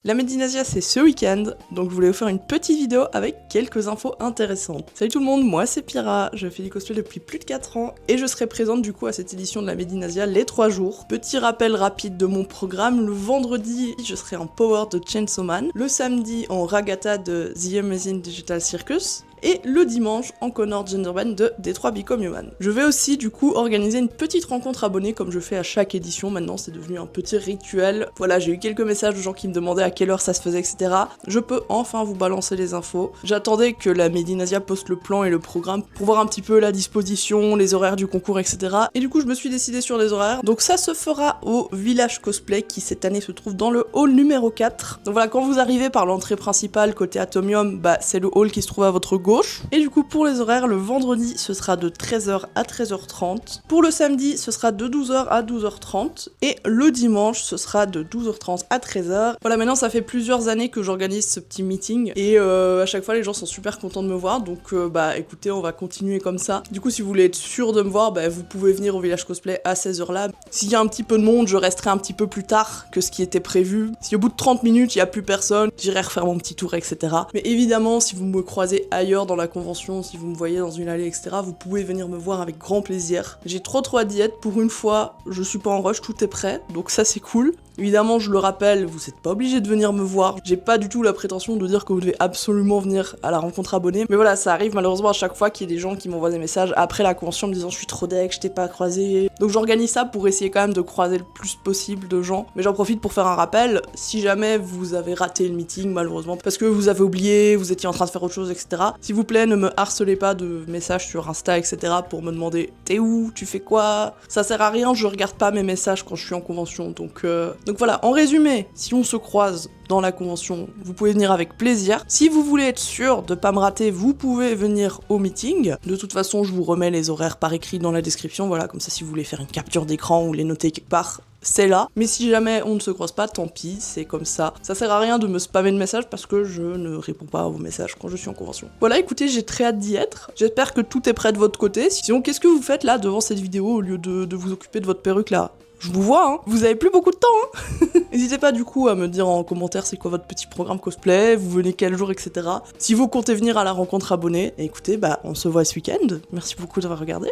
La Medinasia c'est ce week-end, donc je voulais vous faire une petite vidéo avec quelques infos intéressantes. Salut tout le monde, moi c'est Pyra, je fais du cosplay depuis plus de 4 ans et je serai présente du coup à cette édition de la Medinasia les 3 jours. Petit rappel rapide de mon programme, le vendredi je serai en Power de Chainsaw Man, le samedi en Ragata de The Amazing Digital Circus, et le dimanche en Connor Genderband de Detroit Become Human. Je vais aussi du coup organiser une petite rencontre abonnée comme je fais à chaque édition, maintenant c'est devenu un petit rituel. Voilà, j'ai eu quelques messages de gens qui me demandaient à quelle heure ça se faisait, etc. Je peux enfin vous balancer les infos. J'attendais que la Medinasia poste le plan et le programme pour voir un petit peu la disposition, les horaires du concours, etc. Et du coup je me suis décidée sur les horaires. Donc ça se fera au Village Cosplay qui cette année se trouve dans le hall numéro 4. Donc voilà, quand vous arrivez par l'entrée principale côté Atomium, bah c'est le hall qui se trouve à votre gauche. Et du coup pour les horaires, le vendredi ce sera de 13h à 13h30. Pour le samedi ce sera de 12h à 12h30. Et le dimanche ce sera de 12h30 à 13h. Voilà, maintenant ça fait plusieurs années que j'organise ce petit meeting. Et à chaque fois les gens sont super contents de me voir. Donc bah écoutez, on va continuer comme ça. Du coup si vous voulez être sûr de me voir, bah, vous pouvez venir au Village Cosplay à 16h là. S'il y a un petit peu de monde, je resterai un petit peu plus tard que ce qui était prévu. Si au bout de 30 minutes il n'y a plus personne, j'irai refaire mon petit tour, etc. Mais évidemment si vous me croisez ailleurs dans la convention, si vous me voyez dans une allée, etc., vous pouvez venir me voir avec grand plaisir. J'ai trop à diète, pour une fois, je suis pas en rush, tout est prêt, donc ça c'est cool. Évidemment, je le rappelle, vous n'êtes pas obligé de venir me voir. J'ai pas du tout la prétention de dire que vous devez absolument venir à la rencontre abonnée. Mais voilà, ça arrive malheureusement à chaque fois qu'il y a des gens qui m'envoient des messages après la convention me disant je suis trop deg, je t'ai pas croisé. Donc j'organise ça pour essayer quand même de croiser le plus possible de gens. Mais j'en profite pour faire un rappel, si jamais vous avez raté le meeting malheureusement, parce que vous avez oublié, vous étiez en train de faire autre chose, etc. S'il vous plaît, ne me harcelez pas de messages sur Insta, etc. pour me demander t'es où, tu fais quoi. Ça sert à rien, je regarde pas mes messages quand je suis en convention. Donc voilà, en résumé, si on se croise dans la convention, vous pouvez venir avec plaisir. Si vous voulez être sûr de pas me rater, vous pouvez venir au meeting. De toute façon, je vous remets les horaires par écrit dans la description, voilà, comme ça si vous voulez faire une capture d'écran ou les noter quelque part, c'est là. Mais si jamais on ne se croise pas, tant pis, c'est comme ça. Ça sert à rien de me spammer de messages parce que je ne réponds pas à vos messages quand je suis en convention. Voilà, écoutez, j'ai très hâte d'y être. J'espère que tout est prêt de votre côté. Sinon, qu'est-ce que vous faites là devant cette vidéo au lieu de vous occuper de votre perruque là? Je vous vois, hein. Vous avez plus beaucoup de temps, hein. N'hésitez pas du coup à me dire en commentaire c'est quoi votre petit programme cosplay, vous venez quel jour, etc. Si vous comptez venir à la rencontre abonnée, et écoutez, bah on se voit ce week-end. Merci beaucoup d'avoir regardé.